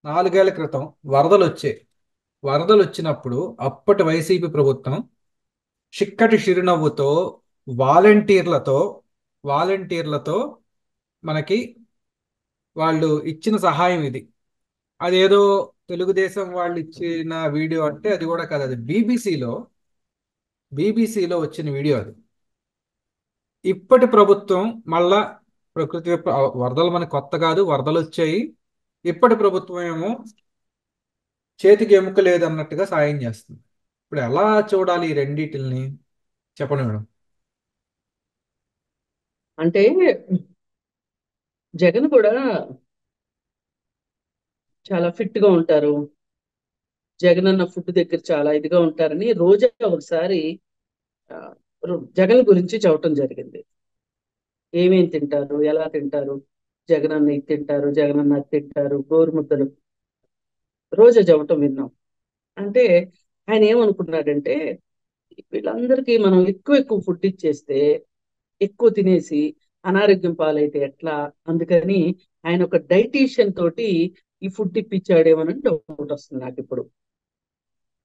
4 ఏళ్ల క్రితం వరదలు వచ్చాయి. వరదలు వచ్చినప్పుడు అప్పటి వైసీపీ ప్రభుత్వం చిక్కటి చిరునవ్వుతో వాలంటీర్లతో వాలంటీర్లతో మనకి వాళ్ళు ఇచ్చిన సహాయం ఇది. అదేదో తెలుగుదేశం వాళ్ళు ఇచ్చిన వీడియో అంటే అది కూడా కాదు, అది బీబీసీలో వచ్చిన వీడియో అది. ఇప్పటి ప్రభుత్వం మళ్ళా వరదలు మనకు కొత్త కాదు, వరదలు వచ్చాయి. ఇప్పటి ప్రభుత్వం ఏమో చేతికి ఎముక లేదన్నట్టుగా సాయం చేస్తుంది. ఇప్పుడు ఎలా చూడాలి ఈ రెండిటిల్ని? చెప్పండి మేడం. అంటే జగన్ కూడా చాలా ఫిట్ గా ఉంటారు. జగన్ అన్న ఫుడ్ దగ్గర చాలా ఇదిగా ఉంటారని రోజా ఒకసారి ఆ, జగన్ గురించి చెప్పటం జరిగింది. ఏమేం తింటారు, ఎలా తింటారు, జగన్ అన్న ఇది తింటారు, జగన్ అన్న అది తింటారు, గోరుముద్దలు రోజా చెప్పటం విన్నాం. అంటే ఆయన ఏమనుకున్నాడంటే వీళ్ళందరికీ మనం ఎక్కువ ఎక్కువ ఫుడ్ ఇచ్చేస్తే ఎక్కువ తినేసి అనారోగ్యం పాలైతే ఎట్లా, అందుకని ఆయన ఒక డైటీషియన్ తోటి ఈ ఫుడ్ ఇప్పించాడేమోనని డౌట్ వస్తుంది నాకు ఇప్పుడు.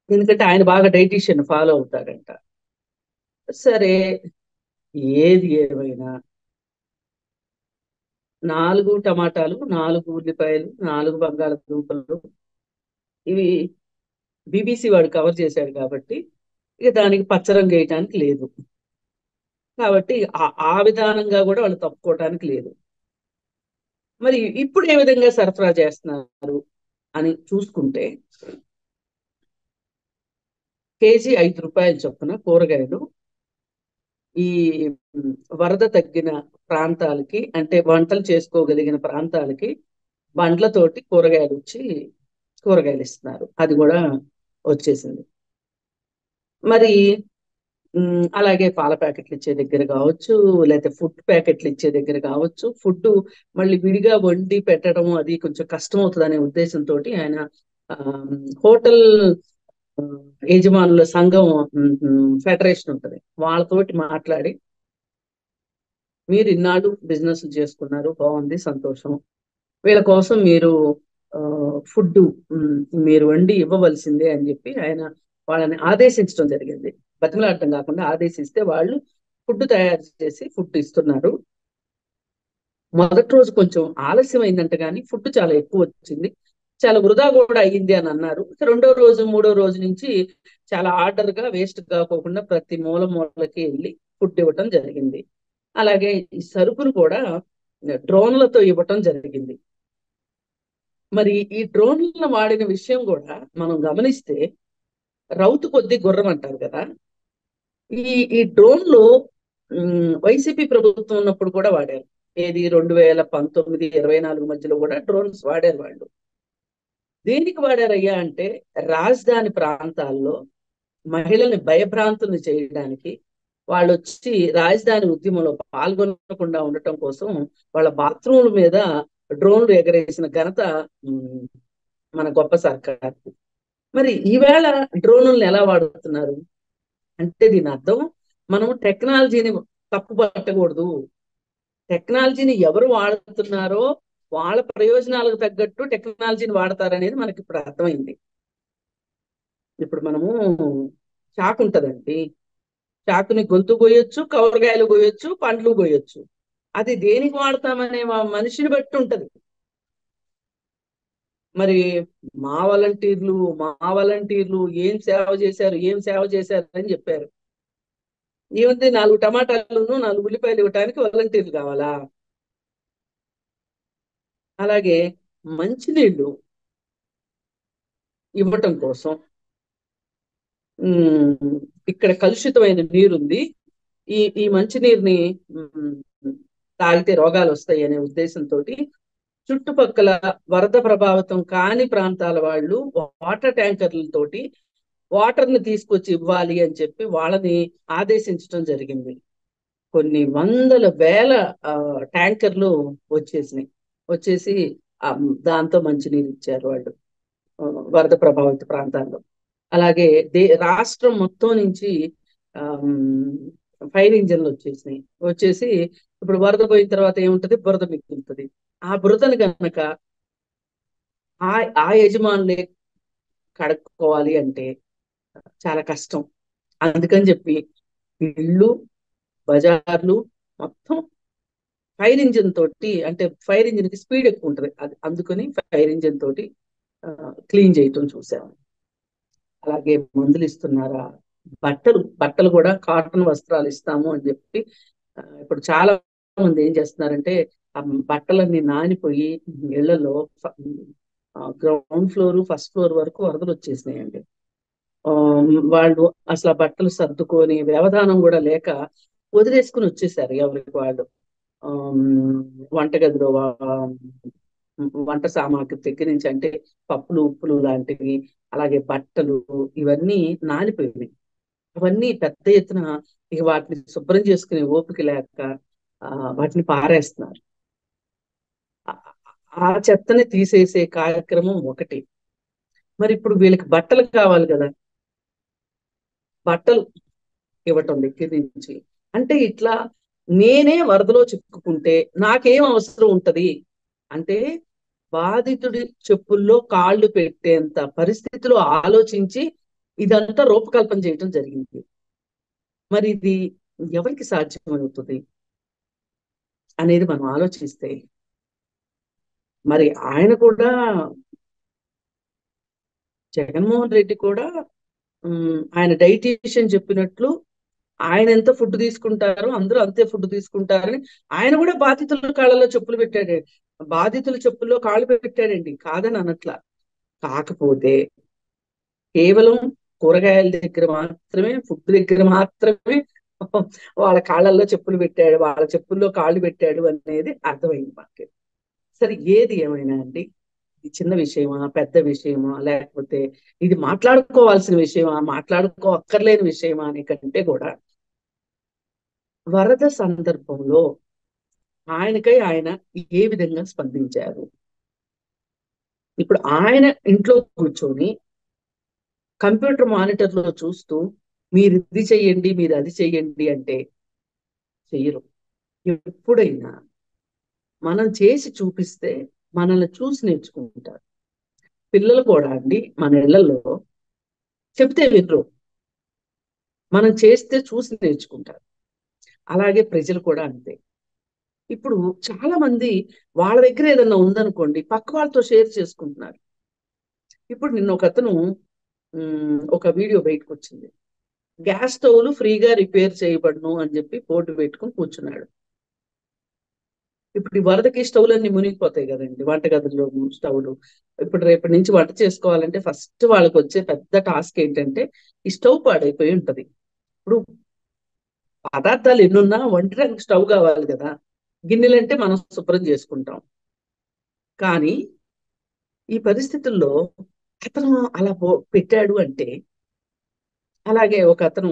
ఎందుకంటే ఆయన బాగా డైటీషియన్ ఫాలో అవుతాడంట. సరే, ఏది ఏమైనా 4 టమాటాలు, 4 ఉల్లిపాయలు, 4 బంగాళదుంపలు, ఇవి బీబీసీ వాడు కవర్ చేశాడు కాబట్టి ఇక దానికి పచ్చరంగు వేయటానికి లేదు. కాబట్టి ఆ విధానంగా కూడా వాళ్ళు తప్పుకోవటానికి లేదు. మరి ఇప్పుడు ఏ విధంగా సరఫరా చేస్తున్నారు అని చూసుకుంటే కేజీ 5 రూపాయలు చొప్పున కూరగాయలు ఈ వరద తగ్గిన ప్రాంతాలకి, అంటే వంటలు చేసుకోగలిగిన ప్రాంతాలకి బండ్లతోటి కూరగాయలు వచ్చి కూరగాయలు ఇస్తున్నారు. అది కూడా వచ్చేసింది. మరి అలాగే పాల ప్యాకెట్లు ఇచ్చే దగ్గర కావచ్చు, లేకపోతే ఫుడ్ ప్యాకెట్లు ఇచ్చే దగ్గర కావచ్చు, ఫుడ్ మళ్ళీ విడిగా వండి పెట్టడం అది కొంచెం కష్టం అవుతుంది అనే ఉద్దేశంతో ఆయన ఆ, హోటల్ ఆ, యజమానుల సంఘం, ఫెడరేషన్ ఉంటుంది, వాళ్ళతోటి మాట్లాడి మీరు ఇన్నాళ్ళు బిజినెస్ చేసుకున్నారు, బాగుంది, సంతోషం, వీళ్ళ కోసం మీరు ఫుడ్ మీరు వండి ఇవ్వవలసిందే అని చెప్పి ఆయన వాళ్ళని ఆదేశించడం జరిగింది. బతిమలాడటం కాకుండా ఆదేశిస్తే వాళ్ళు ఫుడ్ తయారు చేసి ఫుడ్ ఇస్తున్నారు. మొదటి రోజు కొంచెం ఆలస్యం అయిందంట, కానీ ఫుడ్ చాలా ఎక్కువ వచ్చింది, చాలా వృధా కూడా అయ్యింది అని అన్నారు. రెండో రోజు మూడో రోజు నుంచి చాలా ఆర్డర్ గా వేస్ట్ కాకోకుండా ప్రతి మూల మూలకి వెళ్ళి ఫుడ్ ఇవ్వటం జరిగింది. అలాగే ఈ సరుకులు కూడా డ్రోన్లతో ఇవ్వటం జరిగింది. మరి ఈ డ్రోన్లను వాడిన విషయం కూడా మనం గమనిస్తే రౌతు కొద్ది గుర్రం అంటారు కదా. ఈ డ్రోన్లు వైసీపీ ప్రభుత్వం ఉన్నప్పుడు కూడా వాడారు. ఏది 2019-24 మధ్యలో కూడా డ్రోన్స్ వాడారు వాళ్ళు. దేనికి వాడారయ్యా అంటే రాజధాని ప్రాంతాల్లో మహిళల్ని భయభ్రాంతుల్ని చేయడానికి, వాళ్ళు వచ్చి రాజధాని ఉద్యమంలో పాల్గొనకుండా ఉండటం కోసం వాళ్ళ బాత్రూమ్ల మీద డ్రోన్లు ఎగరేసిన ఘనత ఉమ్, మన గొప్ప సర్కార్. మరి ఈవేళ డ్రోన్లను ఎలా వాడుతున్నారు అంటే దీని అర్థం మనం టెక్నాలజీని తప్పు పట్టకూడదు. టెక్నాలజీని ఎవరు వాడుతున్నారో వాళ్ళ ప్రయోజనాలకు తగ్గట్టు టెక్నాలజీని వాడతారనేది మనకి ఇప్పుడు అర్థమైంది. ఇప్పుడు మనము చాకు ఉంటదండి, చాకుని గొంతు కోయొచ్చు, కూరగాయలు కోయొచ్చు, పండ్లు కోయొచ్చు. అది దేనికి వాడతామనే మనిషిని బట్టి ఉంటది. మరి మా వాలంటీర్లు ఏం సేవ చేశారు, ఏం సేవ చేశారు అని చెప్పారు. ఏముంది, 4 టమాటాలను 4 ఉల్లిపాయలు ఇవ్వటానికి వాలంటీర్లు కావాలా? అలాగే మంచినీళ్లు ఇవ్వటం కోసం ఉమ్, ఇక్కడ కలుషితమైన నీరుంది, ఈ ఈ మంచినీరుని ఉమ్, తాగితే రోగాలు వస్తాయి అనే ఉద్దేశంతో చుట్టుపక్కల వరద ప్రభావితం కాని ప్రాంతాల వాళ్ళు వాటర్ ట్యాంకర్లతోటి వాటర్ ని తీసుకొచ్చి ఇవ్వాలి అని చెప్పి వాళ్ళని ఆదేశించడం జరిగింది. కొన్ని వందల వేల ఆ, ట్యాంకర్లు వచ్చేసినాయి. వచ్చేసి ఆ, దాంతో మంచినీరు ఇచ్చారు వాళ్ళు ఆ, వరద ప్రభావిత ప్రాంతాల్లో. అలాగే రాష్ట్రం మొత్తం నుంచి ఫైర్ ఇంజన్లు వచ్చేసినాయి. వచ్చేసి ఇప్పుడు వరద పోయిన తర్వాత ఏముంటది, బురద మిగులుతుంది. ఆ బురదను కనుక ఆ ఆ యజమానులే కడుక్కోవాలి అంటే చాలా కష్టం. అందుకని చెప్పి ఇళ్ళు, బజార్లు మొత్తం ఫైర్ ఇంజిన్ తోటి, అంటే ఫైర్ ఇంజిన్ కి స్పీడ్ ఎక్కువ ఉంటుంది, అది అందుకని ఫైర్ ఇంజిన్ తోటి క్లీన్ చేయటం చూసాము. అలాగే మందులు ఇస్తున్నారా, బట్టలు కూడా కాటన్ వస్త్రాలు ఇస్తాము అని చెప్పి ఇప్పుడు చాలా మంది ఏం చేస్తున్నారంటే ఆ బట్టలన్నీ నానిపోయి ఇళ్లలో గ్రౌండ్ ఫ్లోర్ ఫస్ట్ ఫ్లోర్ వరకు వరదలు వచ్చేసినాయండి. ఆ, వాళ్ళు అసలు ఆ బట్టలు సర్దుకొని వ్యవధానం కూడా లేక వదిలేసుకుని వచ్చేసారు ఎవరికి వాళ్ళు. ఆమ్, వంటగదిలో వంట సామాగ్రి దగ్గర నుంచి, అంటే పప్పులు ఉప్పులు లాంటివి, అలాగే బట్టలు, ఇవన్నీ నానిపోయినాయి. అవన్నీ పెద్ద ఎత్తున ఇక వాటిని శుభ్రం చేసుకునే ఓపిక లేక ఆ, వాటిని పారేస్తున్నారు. ఆ ఆ చెత్తని తీసేసే కార్యక్రమం ఒకటి. మరి ఇప్పుడు వీళ్ళకి బట్టలు కావాలి కదా, బట్టలు ఇవ్వటం దగ్గర నుంచి, అంటే ఇట్లా నేనే వరదలో చిక్కుకుంటే నాకేం అవసరం ఉంటది అంటే బాధితుడి చెప్పుల్లో కాళ్ళు పెట్టేంత పరిస్థితిలో ఆలోచించి ఇదంతా రూపకల్పన చేయటం జరిగింది. మరి ఇది ఎవరికి సాధ్యమవుతుంది అనేది మనం ఆలోచిస్తే, మరి ఆయన కూడా, జగన్మోహన్ రెడ్డి కూడా ఆయన డైటీషియన్ చెప్పినట్లు ఆయన ఎంత ఫుడ్ తీసుకుంటారో అందరూ అంతే ఫుడ్ తీసుకుంటారని ఆయన కూడా బాధితుల కాళ్ళలో చెప్పులు పెట్టాడు. బాధితుల చెప్పుల్లో కాళ్ళు పెట్టాడండి, కాదని అనట్లా. కాకపోతే కేవలం కూరగాయల దగ్గర మాత్రమే, ఫుడ్ దగ్గర మాత్రమే వాళ్ళ కాళ్ళల్లో చెప్పులు పెట్టాడు, వాళ్ళ చెప్పుల్లో కాళ్ళు పెట్టాడు అనేది అర్థమైంది మాకు. సరే, ఏది ఏమైనా అండి, ఇది చిన్న విషయమా, పెద్ద విషయమా, లేకపోతే ఇది మాట్లాడుకోవాల్సిన విషయమా, మాట్లాడుకోక్కర్లేని విషయమా అనే కంటే కూడా వరద సందర్భంలో ఆయనకై ఆయన ఏ విధంగా స్పందించారు. ఇప్పుడు ఆయన ఇంట్లో కూర్చొని కంప్యూటర్ మానిటర్ లో చూస్తూ మీరు ఇది చెయ్యండి, మీరు అది చెయ్యండి అంటే చెయ్యరు. ఎప్పుడైనా మనం చేసి చూపిస్తే మనల్ని చూసి నేర్చుకుంటారు. పిల్లలు కూడా అండి మన ఇళ్లలో చెప్తే వినరు, మనం చేస్తే చూసి నేర్చుకుంటారు. అలాగే ప్రజలు కూడా అంతే. ఇప్పుడు చాలా మంది వాళ్ళ దగ్గర ఏదన్నా ఉందనుకోండి పక్క వాళ్ళతో షేర్ చేసుకుంటున్నారు. ఇప్పుడు నిన్న ఒక అతను ఒక వీడియో బయటకు వచ్చింది, గ్యాస్ స్టవ్లు ఫ్రీగా రిపేర్ చేయబడును అని చెప్పి బోర్డు పెట్టుకుని కూర్చున్నాడు. ఇప్పుడు ఈ వరదకి స్టవ్లన్నీ మునిగిపోతాయి కదండి, వంటగదుల్లో స్టవ్లు. ఇప్పుడు రేపటి నుంచి వంట చేసుకోవాలంటే ఫస్ట్ వాళ్ళకి వచ్చే పెద్ద టాస్క్ ఏంటంటే ఈ స్టవ్ పాడైపోయి ఉంటది. ఇప్పుడు పదార్థాలు ఎన్నున్నా వంటడానికి స్టవ్ కావాలి కదా. గిన్నెలంటే మనం శుభ్రం చేసుకుంటాం. కానీ ఈ పరిస్థితుల్లో అతను అలా పెట్టాడు అంటే, అలాగే ఒక అతను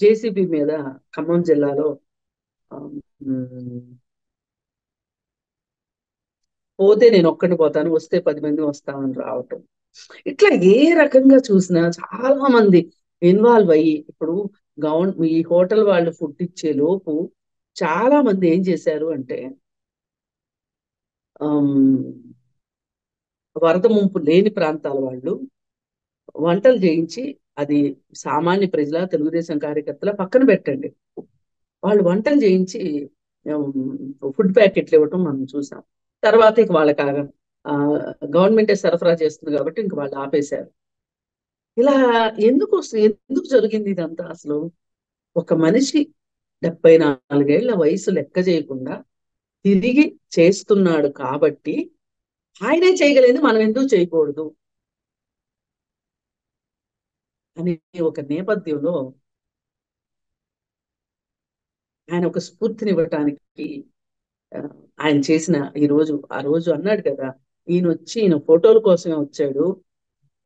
జేసీబీ మీద ఖమ్మం జిల్లాలో ఆ, ఉమ్, పోతే నేను ఒక్కడిని పోతాను, వస్తే 10 మంది వస్తామని రావటం. ఇట్లా ఏ రకంగా చూసినా చాలా మంది ఇన్వాల్వ్ అయ్యి, ఇప్పుడు ఈ హోటల్ వాళ్ళు ఫుడ్ ఇచ్చే లోపు చాలా మంది ఏం చేశారు అంటే ఆమ్, వరద ముంపు లేని ప్రాంతాల వాళ్ళు వంటలు చేయించి, అది సామాన్య ప్రజల, తెలుగుదేశం కార్యకర్తల పక్కన పెట్టండి, వాళ్ళు వంటలు చేయించి ఫుడ్ ప్యాకెట్లు ఇవ్వటం మనం చూసాం. తర్వాత ఇక వాళ్ళకి గవర్నమెంటే సరఫరా చేస్తుంది కాబట్టి ఇంక వాళ్ళు ఆపేశారు. ఇలా ఎందుకు జరిగింది ఇదంతా అసలు? ఒక మనిషి 74 ఏళ్ల వయసు లెక్క చేయకుండా తిరిగి చేస్తున్నాడు కాబట్టి ఆయనే చేయగలిగింది మనం ఎందుకు చేయకూడదు అనే ఒక నేపథ్యంలో ఆయన ఒక స్ఫూర్తినివ్వటానికి ఆ, ఆయన చేసిన ఈ రోజు, ఆ రోజు అన్నాడు కదా, ఈయన ఫోటోల కోసమే వచ్చాడు,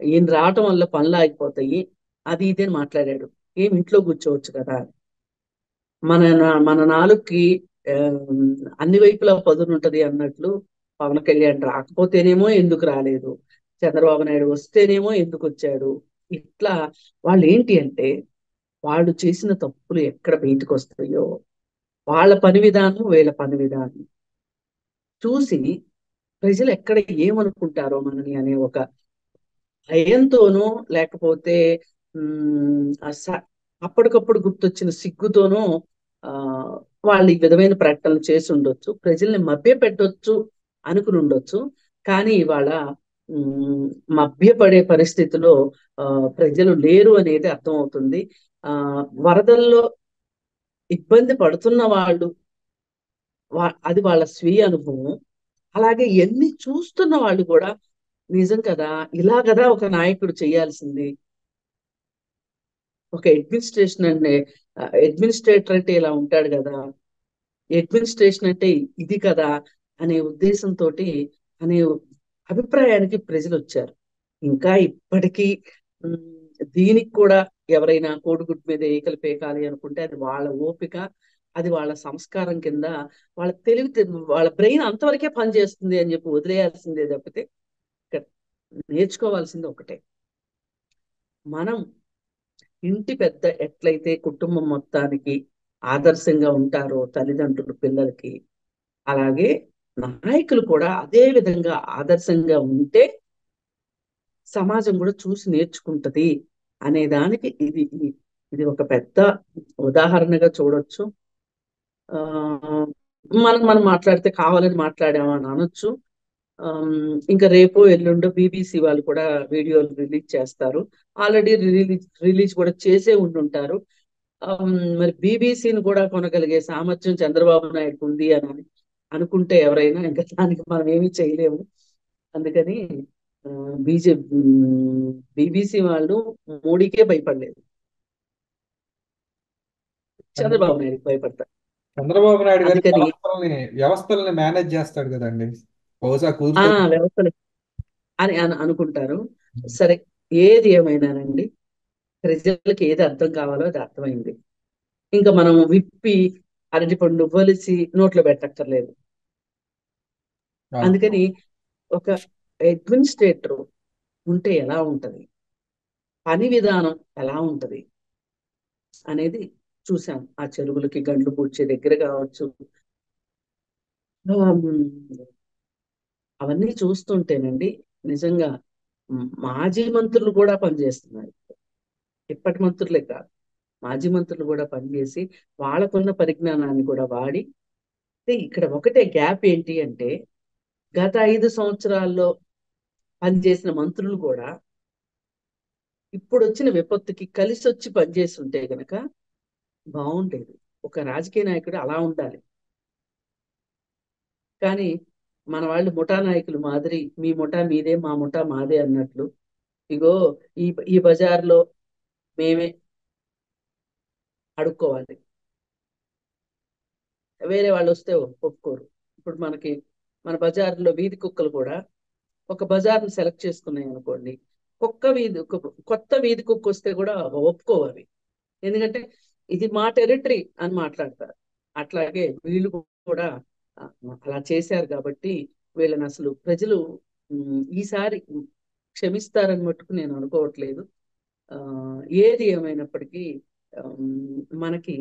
ఈయన రావటం వల్ల పనులు ఆగిపోతాయి, అది ఇది అని మాట్లాడాడు. ఏం ఇంట్లో కూర్చోవచ్చు కదా. మన నాలుగుకి ఆ, అన్ని వైపులా పదునుంటది అన్నట్లు పవన్ కళ్యాణ్ రాకపోతేనేమో ఎందుకు రాలేదు, చంద్రబాబు నాయుడు వస్తేనేమో ఎందుకు వచ్చాడు. ఇట్లా వాళ్ళు ఏంటి అంటే వాళ్ళు చేసిన తప్పులు ఎక్కడ బయటకు వస్తాయో, వాళ్ళ పని విధానం వీళ్ళ పని విధానం చూసి ప్రజలు ఎక్కడ ఏమనుకుంటారో మనని అనే ఒక భయంతోనో లేకపోతే అప్పటికప్పుడు గుర్తొచ్చిన సిగ్గుతోనో ఆ వాళ్ళు ఈ విధమైన ప్రకటనలు చేసి ఉండొచ్చు, ప్రజల్ని మభ్య పెట్టొచ్చు అనుకుని ఉండొచ్చు. కానీ ఇవాళ ఉమ్, మభ్యపడే పరిస్థితిలో ఆ ప్రజలు లేరు అనేది అర్థమవుతుంది. ఆ వరదల్లో ఇబ్బంది పడుతున్న వాళ్ళు అది వాళ్ళ స్వీయ అనుభవం. అలాగే ఎన్ని చూస్తున్న వాళ్ళు కూడా నిజం కదా, ఇలా కదా ఒక నాయకుడు చేయాల్సింది. ఒక అడ్మినిస్ట్రేటర్ అంటే ఇలా ఉంటాడు కదా, అడ్మినిస్ట్రేషన్ అంటే ఇది కదా అనే ఉద్దేశంతో అనే అభిప్రాయానికి ప్రజలు వచ్చారు. ఇంకా ఇప్పటికీ ఉమ్, దీనికి కూడా ఎవరైనా కోడిగుడ్డు మీద ఏకలు పేకాలి అనుకుంటే అది వాళ్ళ ఓపిక, అది వాళ్ళ సంస్కారం కింద, వాళ్ళ వాళ్ళ బ్రెయిన్ అంతవరకే పనిచేస్తుంది అని చెప్పి వదిలేయాల్సిందే తప్పితే ఇక్కడ నేర్చుకోవాల్సింది ఒకటే. మనం ఇంటి పెద్ద ఎట్లయితే కుటుంబం మొత్తానికి ఆదర్శంగా ఉంటారో తల్లిదండ్రులు పిల్లలకి, అలాగే నాయకులు కూడా అదే విధంగా ఆదర్శంగా ఉంటే సమాజం కూడా చూసి నేర్చుకుంటది అనే దానికి ఇది ఒక పెద్ద ఉదాహరణగా చూడొచ్చు. ఆ మనం మనం మాట్లాడితే కావాలని మాట్లాడామని అనొచ్చు. ఇంకా రేపు ఎల్లుండో బీబీసీ వాళ్ళు కూడా వీడియోలు రిలీజ్ చేస్తారు. ఆల్రెడీ రిలీజ్ కూడా చేసే ఉండుంటారు. మరి బీబీసీని కూడా కొనగలిగే సామర్థ్యం చంద్రబాబు నాయుడుకు ఉంది అని అనుకుంటే ఎవరైనా ఇంకా దానికి మనం ఏమీ చేయలేము. అందుకని బీజేపీ బీబీసీ వాళ్ళు మోడీకే భయపడలేదు, చంద్రబాబు చంద్రబాబు నాయుడుకి భయపడతారు. చంద్రబాబు నాయుడు గారి అందుకని వ్యవస్థల్ని మేనేజ్ చేస్తాడు కదండి. బహుశా ఆ కూల్చొని. వ్యవస్థలు అనుకుంటారు. సరే, ఏది ఏమైనానండి, ప్రజలకు ఏది అర్థం కావాలో అది అర్థమైంది. ఇంకా మనం విప్పి అరటిపండు వలిసి నోట్లో పెట్టక్కర్లేదు. అవును. అందుకని ఒక అడ్మినిస్ట్రేటర్ ఉంటే ఎలా ఉంటది, పని విధానం ఎలా ఉంటది అనేది చూసాం. ఆ చెరువులకి గండ్లు పూడ్చే దగ్గర కావచ్చు. ఆమ్, అవన్నీ చూస్తుంటేనండి నిజంగా మాజీ మంత్రులు కూడా పనిచేస్తున్నారు. ఇప్పటి మంత్రులే కాదు, మాజీ మంత్రులు కూడా పనిచేసి వాళ్ళకున్న పరిజ్ఞానాన్ని కూడా వాడి. ఇక్కడ ఒకటే గ్యాప్ ఏంటి అంటే, గత 5 సంవత్సరాల్లో పనిచేసిన మంత్రులు కూడా ఇప్పుడు వచ్చిన విపత్తుకి కలిసి వచ్చి పనిచేస్తుంటే గనక బాగుండేది. ఒక రాజకీయ నాయకుడు అలా ఉండాలి. కానీ మన వాళ్ళు ముఠా నాయకులు మాదిరి మీ ముఠా మీదే మా ముఠా మాదే అన్నట్లు, ఇగో ఈ ఈ బజార్లో మేమే అడుక్కోవాలి, వేరే వాళ్ళు వస్తే ఒప్పుకోరు. ఇప్పుడు మన బజార్లో వీధి కుక్కలు కూడా ఒక బజార్ని సెలెక్ట్ చేసుకున్నాయి అనుకోండి, కొత్త వీధి కుక్క వస్తే కూడా ఒప్పుకోవాలి. ఎందుకంటే ఇది మా టెరిటరీ అని మాట్లాడతారు. అట్లాగే వీళ్ళు కూడా ఆ, అలా చేశారు కాబట్టి వీళ్ళని అసలు ప్రజలు ఈసారి క్షమిస్తారని మట్టుకు నేను అనుకోవట్లేదు. ఆ ఏది ఏమైనప్పటికీ మనకి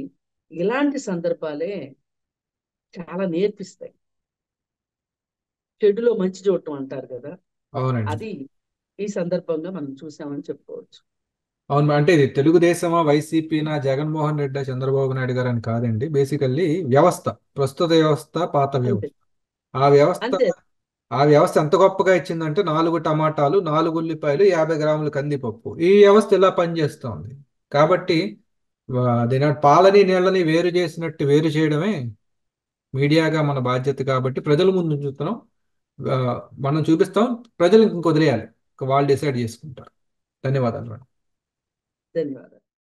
ఇలాంటి సందర్భాలే చాలా నేర్పిస్తాయి. చెడులో మంచి చూడటం అంటారు కదా, అవునండి. అది ఈ సందర్భంగా మనం చూసామని చెప్పుకోవచ్చు. అవును. అంటే ఇది తెలుగుదేశమా, వైసీపీనా, జగన్మోహన్ రెడ్డి, చంద్రబాబు నాయుడు గారు అని కాదండి. బేసికల్లీ వ్యవస్థ, ప్రస్తుత వ్యవస్థ, పాత అంతే, వ్యవస్థ. ఆ వ్యవస్థ అంతే. ఆ వ్యవస్థ ఎంత గొప్పగా ఇచ్చిందంటే 4 టమాటాలు, 4 ఉల్లిపాయలు, 50 గ్రాములు కందిపప్పు. ఈ వ్యవస్థ ఇలా పనిచేస్తోంది. కాబట్టి దీని పాలని నీళ్ళని వేరు చేసినట్టు వేరు చేయడమే మీడియాగా మన బాధ్యత. కాబట్టి ప్రజల ముందు చూస్తున్నాం. ఆ, మనం చూపిస్తాం. ప్రజలు ఇంక వదిలేయాలి. వాళ్ళు డిసైడ్ చేసుకుంటారు. ధన్యవాదాలు. ధన్యవాదాలు.